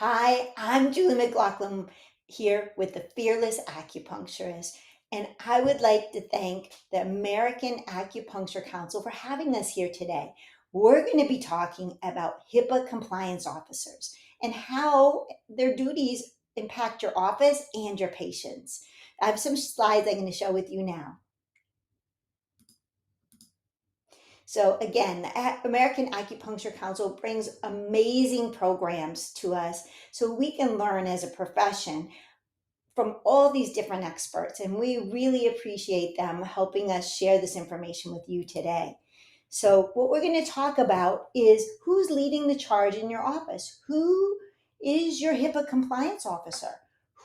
Hi, I'm Julie McLaughlin here with the Fearless Acupuncturist, and I would like to thank the American Acupuncture Council for having us here today. We're going to be talking about HIPAA compliance officers and how their duties impact your office and your patients. I have some slides I'm going to show with you now. So again, the American Acupuncture Council brings amazing programs to us so we can learn as a profession from all these different experts, and we really appreciate them helping us share this information with you today. So what we're going to talk about is who's leading the charge in your office. Who is your HIPAA compliance officer?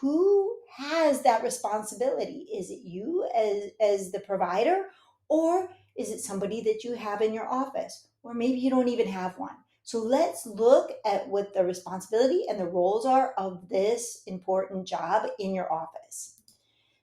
Who has that responsibility? Is it you as the provider, or is it somebody that you have in your office? Or maybe you don't even have one. So let's look at what the responsibility and the roles are of this important job in your office.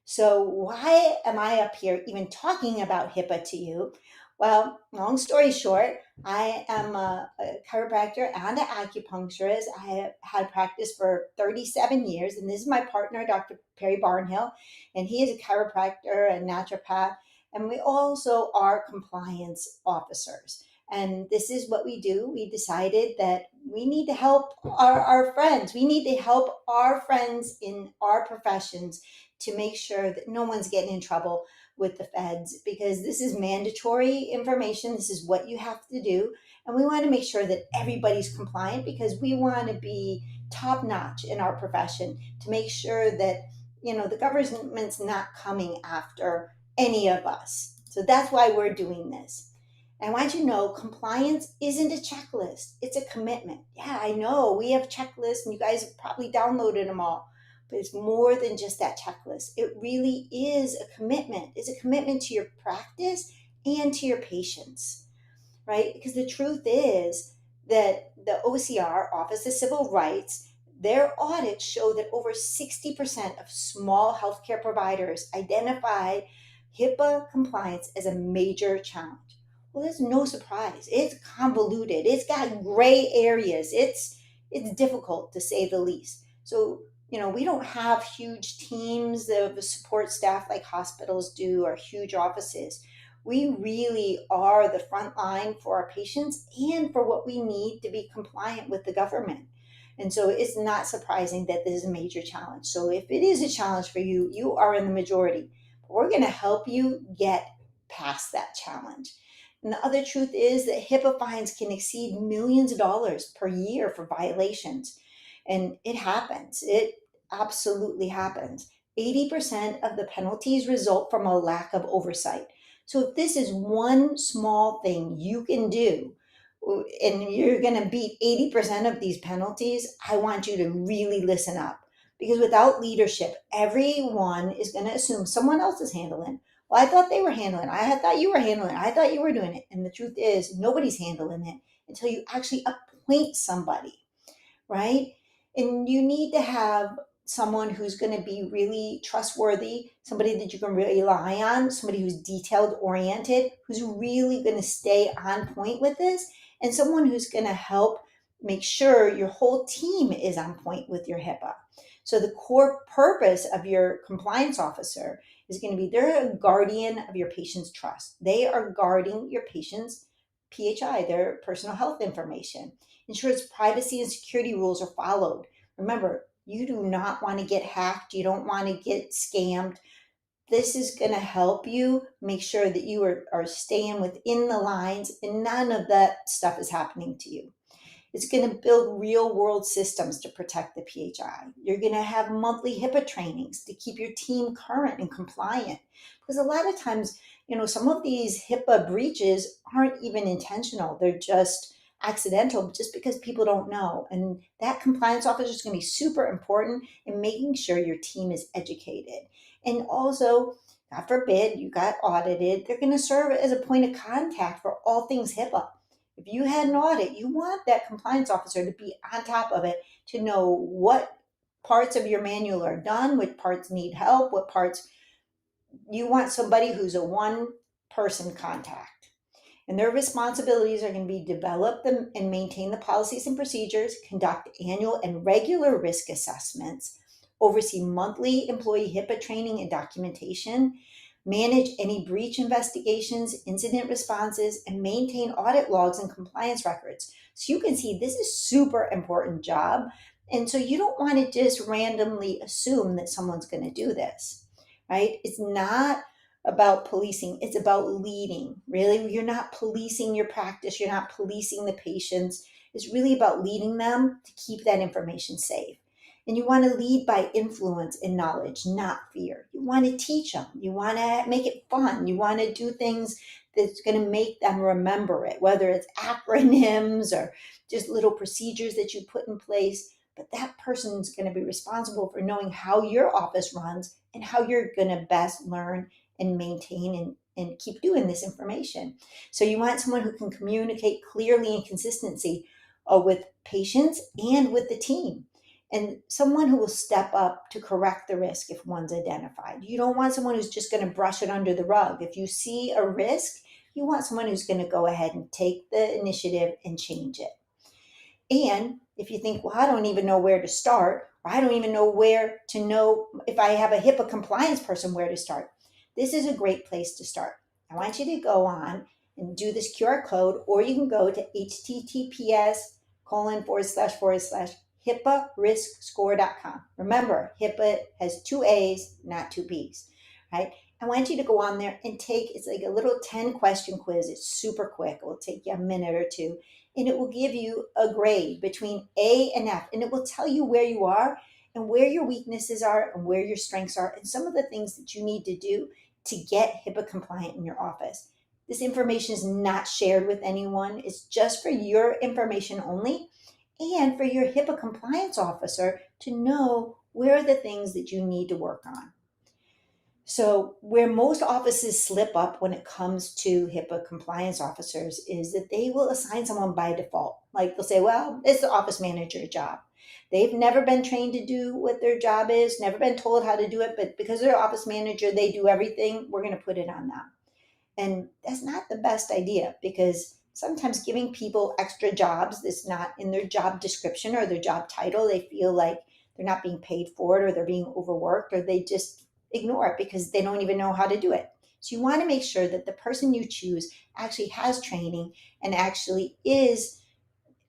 So why am I up here even talking about HIPAA to you? Well, long story short, I am a chiropractor and an acupuncturist. I have had practice for 37 years, and this is my partner, Dr. Perry Barnhill, and he is a chiropractor and naturopath, and we also are compliance officers. And this is what we do. We decided that we need to help our friends. We need to help our friends in our professions to make sure that no one's getting in trouble with the feds, because this is mandatory information. This is what you have to do. And we want to make sure that everybody's compliant because we want to be top notch in our profession to make sure that, the government's not coming after any of us. So that's why we're doing this. And I want you to know compliance isn't a checklist, it's a commitment. Yeah, I know we have checklists and you guys have probably downloaded them all, but it's more than just that checklist. It really is a commitment. It's a commitment to your practice and to your patients, right? Because the truth is that the OCR, Office of Civil Rights, their audits show that over 60% of small healthcare providers identify HIPAA compliance as a major challenge. Well, there's no surprise. It's convoluted. It's got gray areas. It's difficult to say the least. So we don't have huge teams of support staff like hospitals do or huge offices. We really are the front line for our patients and for what we need to be compliant with the government. And so it's not surprising that this is a major challenge. So if it is a challenge for you, you are in the majority. But we're going to help you get past that challenge. And the other truth is that HIPAA fines can exceed millions of dollars per year for violations. And it happens. It absolutely happens. 80% of the penalties result from a lack of oversight. So if this is one small thing you can do, and you're going to beat 80% of these penalties, I want you to really listen up. Because without leadership, everyone is going to assume someone else is handling. Well, I thought they were handling it. I thought you were handling it. I thought you were doing it. And the truth is, nobody's handling it until you actually appoint somebody, right? And you need to have someone who's going to be really trustworthy, somebody that you can rely on, somebody who's detailed oriented, who's really going to stay on point with this, and someone who's going to help make sure your whole team is on point with your HIPAA. So the core purpose of your compliance officer is going to be they're a guardian of your patient's trust. They are guarding your patient's PHI, their personal health information, ensures privacy and security rules are followed. Remember, you do not want to get hacked. You don't want to get scammed. This is going to help you make sure that you are staying within the lines and none of that stuff is happening to you. It's going to build real world systems to protect the PHI. You're going to have monthly HIPAA trainings to keep your team current and compliant. Because a lot of times, some of these HIPAA breaches aren't even intentional. They're just accidental just because people don't know. And that compliance officer is going to be super important in making sure your team is educated. And also, God forbid you got audited, they're going to serve as a point of contact for all things HIPAA. If you had an audit, you want that compliance officer to be on top of it, to know what parts of your manual are done, what parts need help, what parts you want somebody who's a one person contact. And their responsibilities are going to be develop them and maintain the policies and procedures, conduct annual and regular risk assessments, oversee monthly employee HIPAA training and documentation, manage any breach investigations, incident responses, and maintain audit logs and compliance records. So you can see this is super important job. And so you don't want to just randomly assume that someone's going to do this, right? It's not about policing, it's about leading. Really, you're not policing your practice, you're not policing the patients. It's really about leading them to keep that information safe. And you want to lead by influence and knowledge, not fear. You want to teach them. You want to make it fun. You want to do things that's going to make them remember it, whether it's acronyms or just little procedures that you put in place. But that person's going to be responsible for knowing how your office runs and how you're going to best learn and maintain and keep doing this information. So you want someone who can communicate clearly and consistency with patients and with the team, and someone who will step up to correct the risk if one's identified. You don't want someone who's just going to brush it under the rug. If you see a risk, you want someone who's going to go ahead and take the initiative and change it. And if you think, well, I don't even know where to start, or I don't even know where to know if I have a HIPAA compliance person where to start, this is a great place to start. I want you to go on and do this QR code, or you can go to https://HIPAA-riskscore.com. Remember, HIPAA has 2 A's, not 2 B's, right? I want you to go on there and it's like a little 10-question quiz. It's super quick. It will take you a minute or two, and it will give you a grade between A and F, and it will tell you where you are and where your weaknesses are and where your strengths are and some of the things that you need to do to get HIPAA compliant in your office. This information is not shared with anyone. It's just for your information only and for your HIPAA compliance officer to know where are the things that you need to work on. So where most offices slip up when it comes to HIPAA compliance officers is that they will assign someone by default. Like they'll say, well, it's the office manager job. They've never been trained to do what their job is, never been told how to do it, but because they're office manager, they do everything. We're going to put it on them. And that's not the best idea, because sometimes giving people extra jobs that's not in their job description or their job title, they feel like they're not being paid for it, or they're being overworked, or they just ignore it because they don't even know how to do it. So you want to make sure that the person you choose actually has training and actually is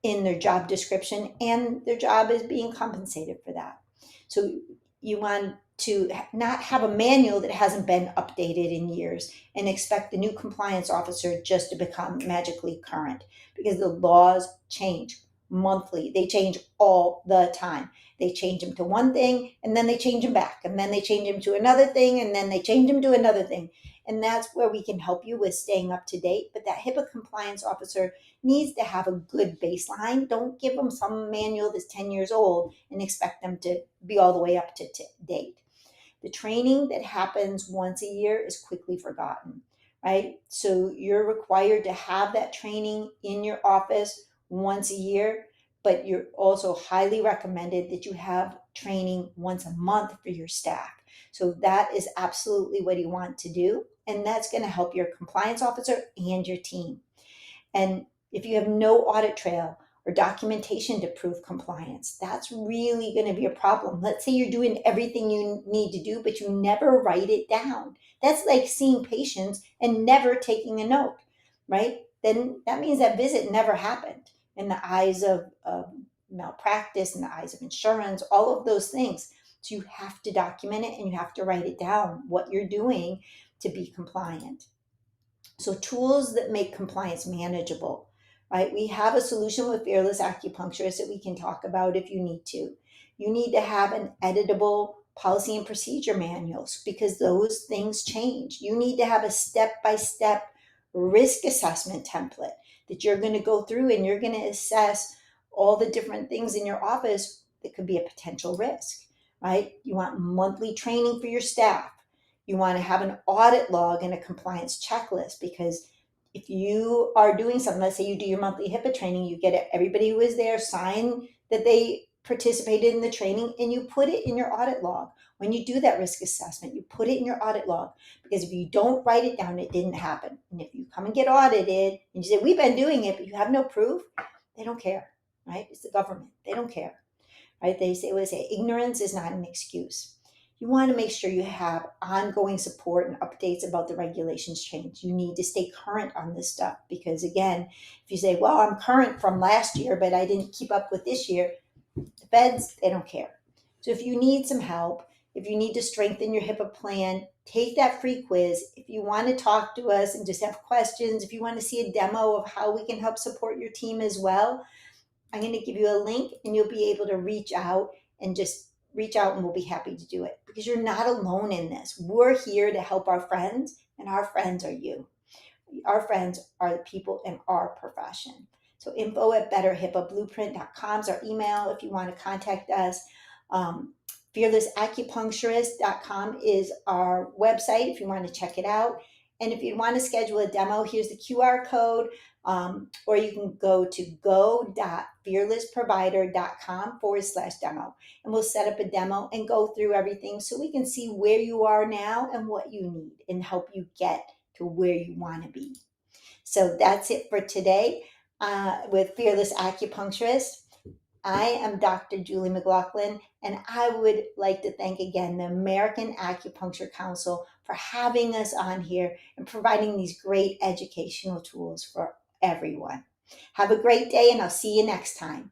in their job description, and their job is being compensated for that. So you want to not have a manual that hasn't been updated in years and expect the new compliance officer just to become magically current, because the laws change monthly. They change all the time. They change them to one thing and then they change them back, and then they change them to another thing, and then they change them to another thing. And that's where we can help you with staying up to date. But that HIPAA compliance officer needs to have a good baseline. Don't give them some manual that's 10 years old and expect them to be all the way up to date. The training that happens once a year is quickly forgotten, right? So you're required to have that training in your office once a year, but you're also highly recommended that you have training once a month for your staff. So that is absolutely what you want to do. And that's going to help your compliance officer and your team. And if you have no audit trail or documentation to prove compliance, that's really going to be a problem. Let's say you're doing everything you need to do, but you never write it down. That's like seeing patients and never taking a note, right? Then that means that visit never happened in the eyes of malpractice, in the eyes of insurance, all of those things. So you have to document it and you have to write it down, what you're doing to be compliant. So tools that make compliance manageable, right? We have a solution with Fearless Acupuncturist that we can talk about if you need to. You need to have an editable policy and procedure manuals, because those things change. You need to have a step-by-step risk assessment template that you're going to go through, and you're going to assess all the different things in your office that could be a potential risk, right? You want monthly training for your staff. You want to have an audit log and a compliance checklist, because if you are doing something, let's say you do your monthly HIPAA training, you get everybody who is there sign that they participated in the training, and you put it in your audit log. When you do that risk assessment, you put it in your audit log, because if you don't write it down, it didn't happen. And if you come and get audited and you say, we've been doing it, but you have no proof, they don't care, right? It's the government. They don't care, right? They say, ignorance is not an excuse. You want to make sure you have ongoing support and updates about the regulations change. You need to stay current on this stuff, because again, if you say, well, I'm current from last year, but I didn't keep up with this year, the feds, they don't care. So if you need some help, if you need to strengthen your HIPAA plan, take that free quiz. If you want to talk to us and just have questions, if you want to see a demo of how we can help support your team as well, I'm going to give you a link and you'll be able to reach out, and we'll be happy to do it, because you're not alone in this. We're here to help our friends, and our friends are you. Our friends are the people in our profession. So info@betterhipablueprint.com is our email if you want to contact us. Fearlessacupuncturist.com is our website if you want to check it out. And if you want to schedule a demo, here's the QR code, or you can go to go.fearlessprovider.com/demo. And we'll set up a demo and go through everything so we can see where you are now and what you need, and help you get to where you want to be. So that's it for today with Fearless Acupuncturist. I am Dr. Julie McLaughlin, and I would like to thank again the American Acupuncture Council for having us on here and providing these great educational tools for everyone. Have a great day, and I'll see you next time.